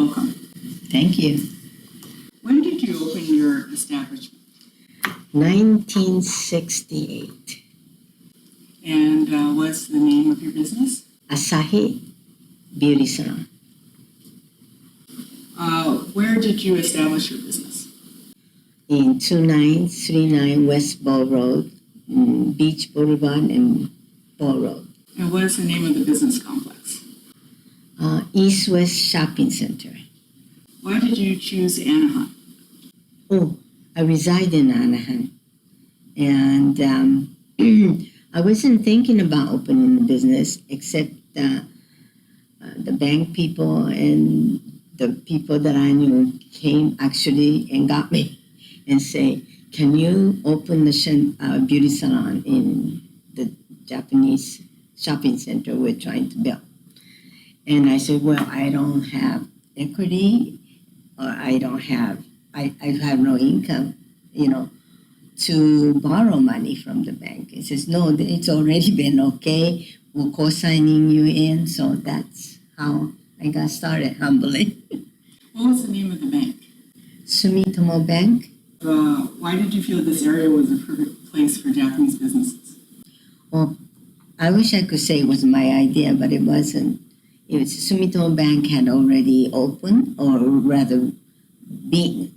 welcome. Thank you. When did you open your establishment? 1968. And what's the name of your business? Asahi Beauty Salon. Where did you establish your business? In 2939 West Ball Road, Beach Boulevard and Ball Road. And what is the name of the business complex? East West Shopping Center. Why did you choose Anaheim? Oh, I reside in Anaheim. And I wasn't thinking about opening a business except the bank people and the people that I knew came actually and got me and say, can you open the beauty salon in the Japanese shopping center we're trying to build? And I said, well, I don't have equity, or I have no income, to borrow money from the bank. He says, no, it's already been okay. We're co-signing you in. So that's how I got started, humbly. What was the name of the bank? Sumitomo Bank. Why did you feel this area was a perfect place for Japanese businesses? Well, I wish I could say it was my idea, but it wasn't. It was Sumitomo Bank had already opened, or rather being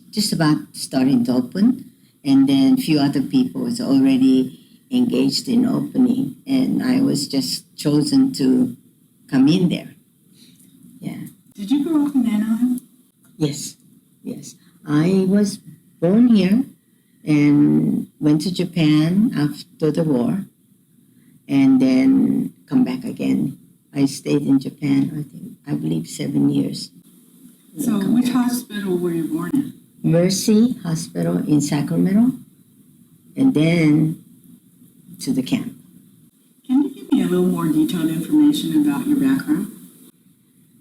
just about starting to open. And then a few other people was already engaged in opening. And I was just chosen to come in there. Yeah. Did you grow up in Anaheim? Yes. I was born here and went to Japan after the war and then come back again. I stayed in Japan, I believe 7 years. So which hospital were you born in? Mercy Hospital in Sacramento, and then to the camp. Can you give me a little more detailed information about your background?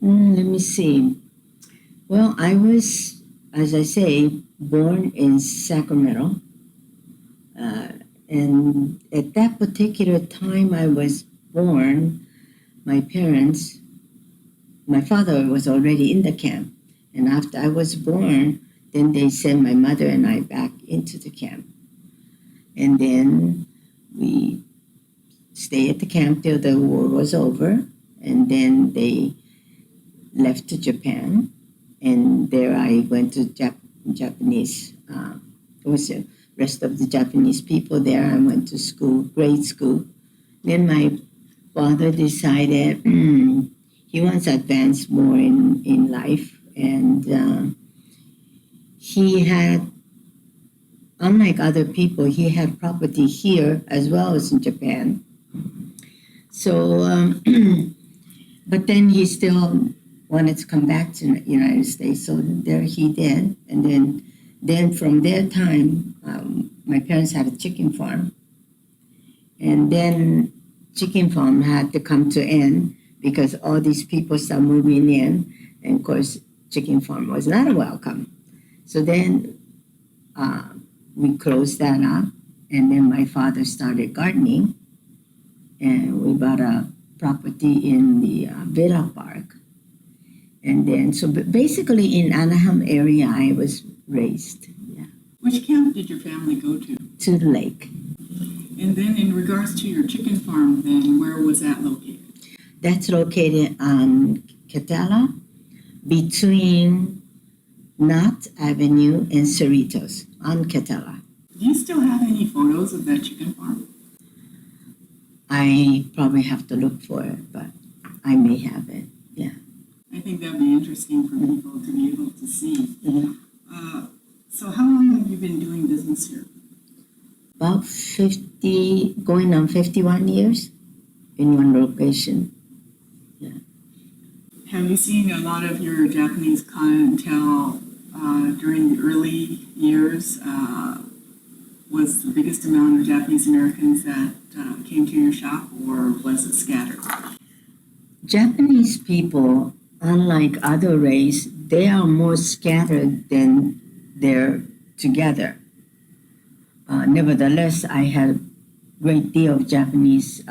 Let me see. Well, I was, as I say, born in Sacramento. And at that particular time I was born, my father was already in the camp. And after I was born, then they sent my mother and I back into the camp. And then we stayed at the camp till the war was over. And then they left to Japan. And there I went to Japanese, it was the rest of the Japanese people there. I went to school, grade school. Then my father decided he wants to advance more in life. And he had, unlike other people, he had property here as well as in Japan. So, but then he still wanted to come back to the United States. So there he did. And then from their time, my parents had a chicken farm. And then chicken farm had to come to end because all these people started moving in. And of course, chicken farm was not a welcome. So then we closed that up. And then my father started gardening. And we bought a property in the Villa Park. And then, so basically in Anaheim area, I was raised. Yeah. Which camp did your family go to? To the lake. And then in regards to your chicken farm, then where was that located? That's located on Catella, between Knott Avenue and Cerritos, on Catella. Do you still have any photos of that chicken farm? I probably have to look for it, but I may have it, yeah. I think that'd be interesting for people to be able to see. Mm-hmm. So how long have you been doing business here? About 50, going on 51 years in one location. Yeah. Have you seen a lot of your Japanese clientele during the early years? Was the biggest amount of Japanese Americans that came to your shop, or was it scattered? Japanese people, unlike other race, they are more scattered than they're together. Nevertheless, I had a great deal of Japanese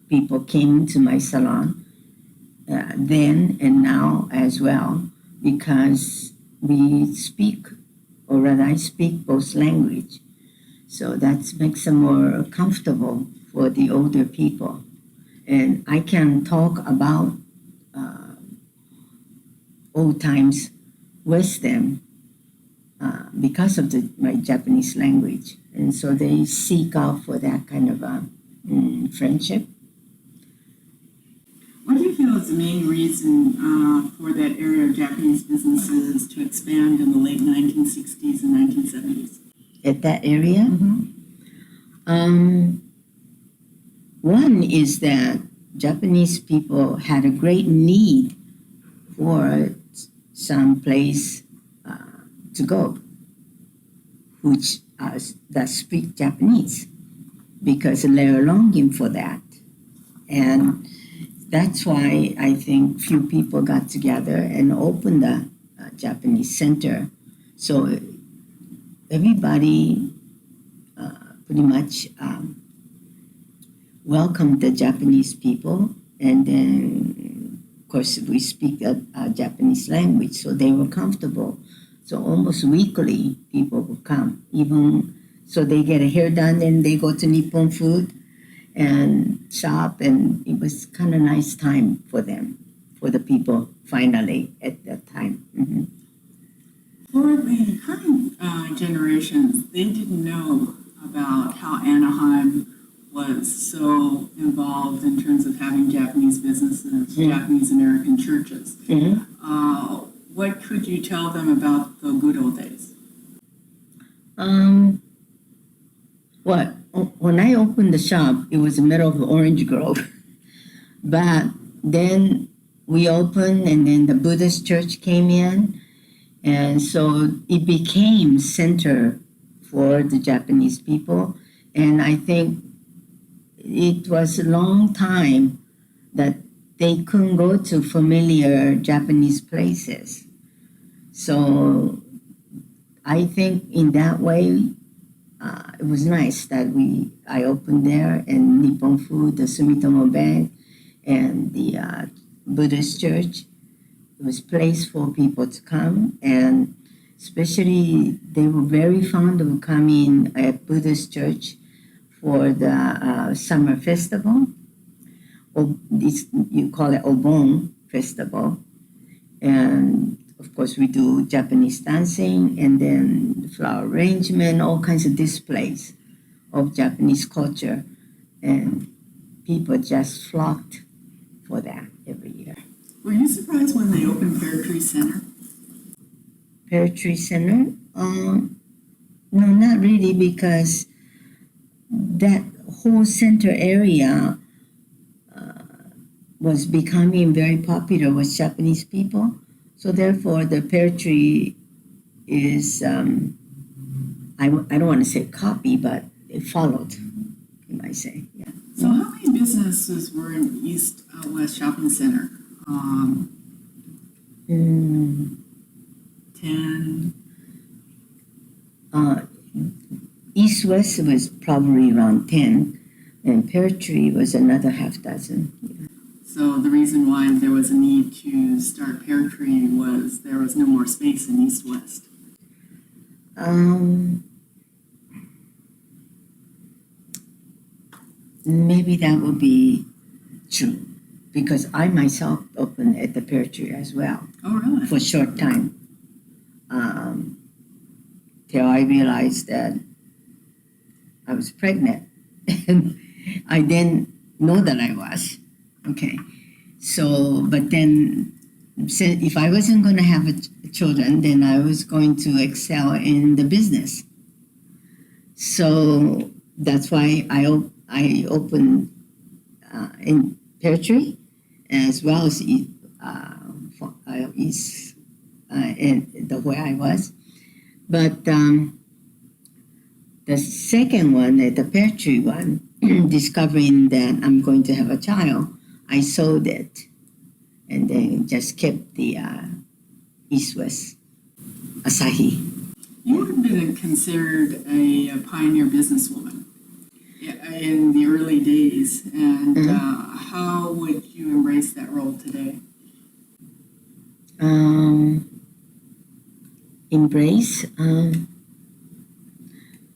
people came to my salon, then and now as well, because we speak, or rather I speak both language. So that makes them more comfortable for the older people. And I can talk about old times with them because of my Japanese language. And so they seek out for that kind of friendship. What do you feel is the main reason for that area of Japanese businesses to expand in the late 1960s and 1970s? At that area? One is that Japanese people had a great need for some place to go, which that speak Japanese, because they're longing for that. And that's why I think few people got together and opened a Japanese center. So everybody pretty much welcomed the Japanese people, and then of course we speak the Japanese language, so they were comfortable. So almost weekly people would come, even so they get a hair done and they go to Nippon Food and shop, and it was kind of nice time for them, for the people finally at that time. For the current generations, they didn't know about how Anaheim was so involved in terms of having Japanese businesses, Japanese American churches. What could you tell them about the good old days? When I opened the shop, it was the middle of Orange Grove. But then we opened, and then the Buddhist church came in, and so it became center for the Japanese people. And I think it was a long time that they couldn't go to familiar Japanese places. So I think in that way, it was nice that I opened there, and Nippon Food, the Sumitomo Bank, and the Buddhist church. It was a place for people to come, and especially they were very fond of coming at Buddhist church for the summer festival. You call it Obon festival. And of course we do Japanese dancing, and then flower arrangement, all kinds of displays of Japanese culture. And people just flocked for that every year. Were you surprised when they opened Pear Tree Center? Pear Tree Center? No, not really, because that whole center area was becoming very popular with Japanese people. So therefore, the Pear Tree is, I don't want to say copy, but it followed, you might say, yeah. So how many businesses were in East West Shopping Center? 10? East West was probably around 10, and Pear Tree was another half dozen. Yeah. So the reason why there was a need to start Pear Tree was there was no more space in East West. Maybe that would be true, because I myself opened at the Pear Tree as well. Oh, really? For a short time, till I realized that I was pregnant, and I didn't know that I was. Okay, so but then if I wasn't going to have children, then I was going to excel in the business. So that's why I opened in Pear Tree, as well as East, in the where I was. But the second one, the Pear Tree one, discovering that I'm going to have a child, I sold it, and then just kept the East West Asahi. You have been considered a pioneer businesswoman. in the early days, and how would you embrace that role today? Embrace.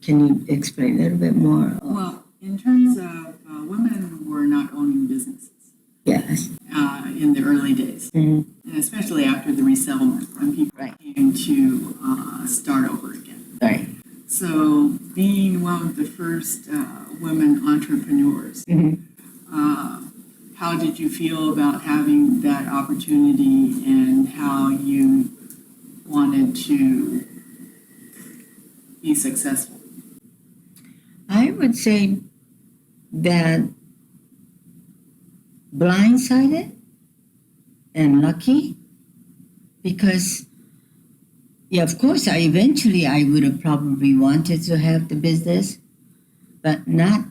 Can you explain a little bit more? Well, in terms of women were not owning businesses Yes. in the early days, Mm-hmm. and especially after the resettlement when people Right. came to start over again. Right. So being one of the first women entrepreneurs, how did you feel about having that opportunity and how you wanted to be successful? I would say that blindsided and lucky because, yeah, of course, I would have probably wanted to have the business, but not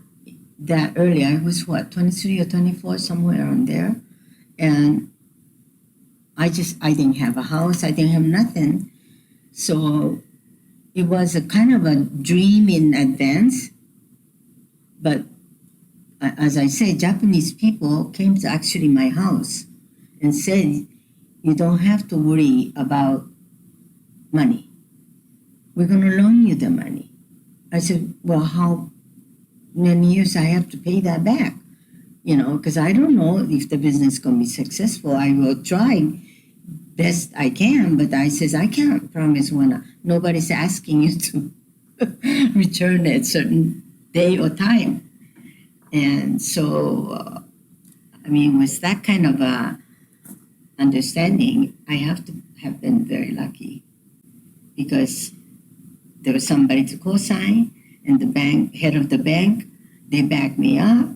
that early. I was 23 or 24, somewhere around there. And I didn't have a house, I didn't have nothing. So it was a kind of a dream in advance. But as I say, Japanese people came to actually my house and said, you don't have to worry about money. We're going to loan you the money. I said, well, how many years I have to pay that back? Because I don't know if the business is going to be successful. I will try best I can, but I says, I can't promise when nobody's asking you to return at certain day or time. And so, with that kind of understanding, I have to have been very lucky because there was somebody to co-sign, and the head of the bank, they backed me up,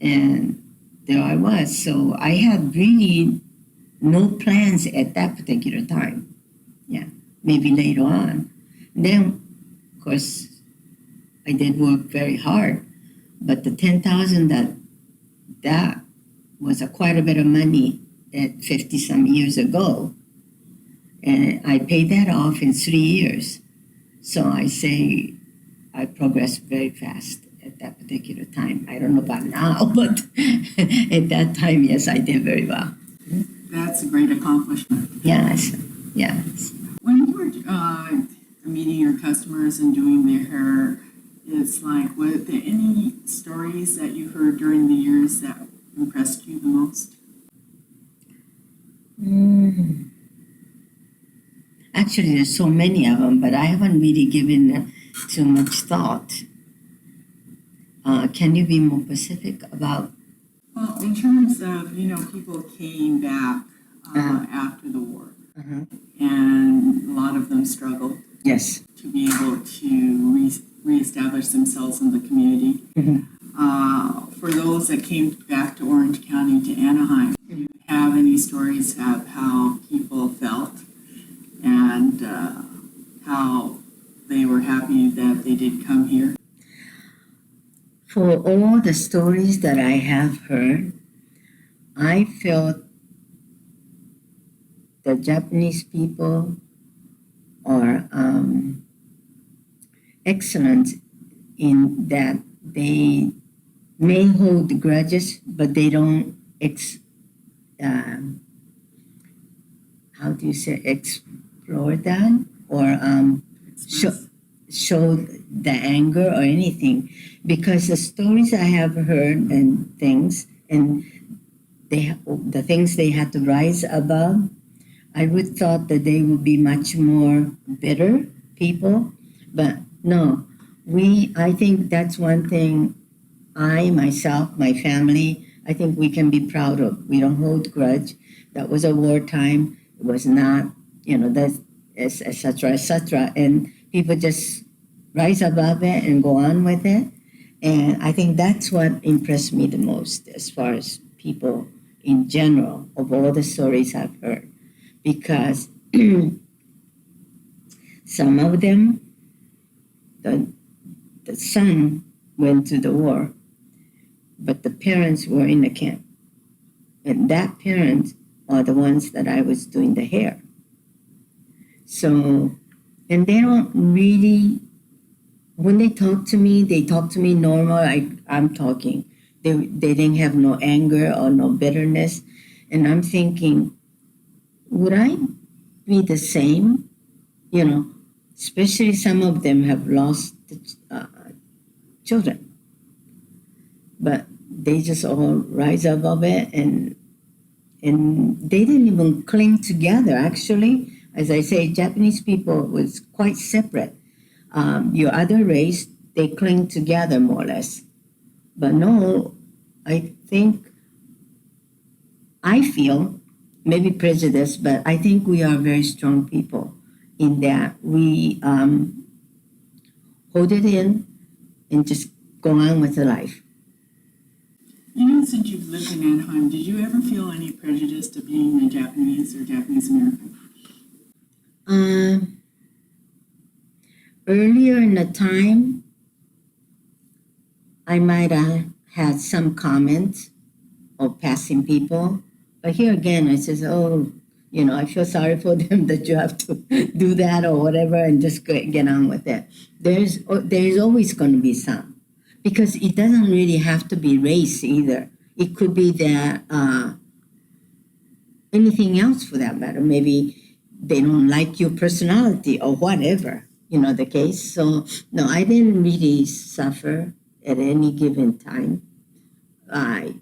and there I was. So I had really no plans at that particular time. Yeah, maybe later on. Then, of course, I did work very hard, but the 10,000 that was quite a bit of money at 50 some years ago, and I paid that off in 3 years. So I say I progressed very fast at that particular time. I don't know about now, but at that time, yes, I did very well. That's a great accomplishment. Yes. When you were meeting your customers and doing their hair, it's like, were there any stories that you heard during the years that impressed you the most? Actually, there's so many of them, but I haven't really given too much thought. Can you be more specific about? Well, in terms of, people came back after the war, and a lot of them struggled Yes. to be able to reestablish themselves in the community. For those that came back to Orange County, to Anaheim, do you have any stories of how people felt and how they were happy that they did come here? For all the stories that I have heard, I felt the Japanese people are excellent in that they may hold grudges, but they don't explore that or show the anger or anything, because the stories I have heard and things, and the things they had to rise above, I would thought that they would be much more bitter people, but no. I think that's one thing I, myself, my family, I think we can be proud of. We don't hold grudge. That was a wartime. It was not, that, et cetera, and people just rise above it and go on with it. And I think that's what impressed me the most as far as people in general, of all the stories I've heard. Because some of them, the son went to the war, but the parents were in the camp. And that parents are the ones that I was doing the hair. So, and they don't really when they talk to me, they talk to me normal. I'm talking. They didn't have no anger or no bitterness. And I'm thinking, would I be the same? You know, especially some of them have lost children. But they just all rise above it, and they didn't even cling together. Actually, as I say, Japanese people was quite separate. Your other race, they cling together more or less. But no, I feel, maybe prejudice, but I think we are very strong people in that we hold it in and just go on with the life. You know, since you've lived in Anaheim, did you ever feel any prejudice to being a Japanese or Japanese American? Earlier in the time, I might have had some comments of passing people. But here again, I says, oh, I feel sorry for them that you have to do that or whatever and just get on with it. There's always going to be some. Because it doesn't really have to be race either. It could be that anything else for that matter. Maybe they don't like your personality or whatever, the case. So, no, I didn't really suffer at any given time. I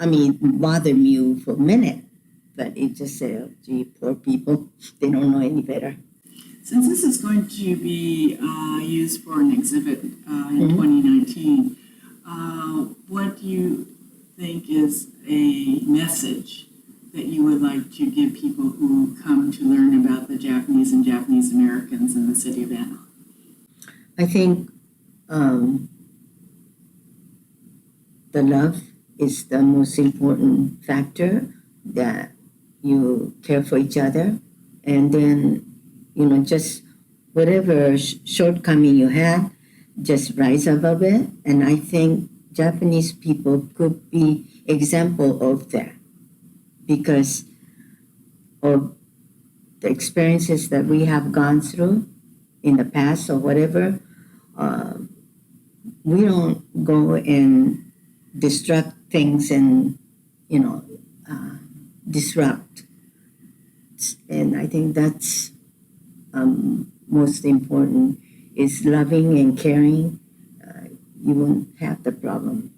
mean, bother me for a minute, but it just said, oh, gee, poor people, they don't know any better. Since this is going to be used for an exhibit in 2019, what do you think is a message that you would like to give people who come to learn about the Japanese and Japanese Americans in the city of Anaheim? I think the love is the most important factor, that you care for each other, and then just whatever shortcoming you have, just rise above it. And I think Japanese people could be example of that because of the experiences that we have gone through in the past or whatever. We don't go and destruct things and, disrupt. And I think that's most important, is loving and caring. You won't have the problem.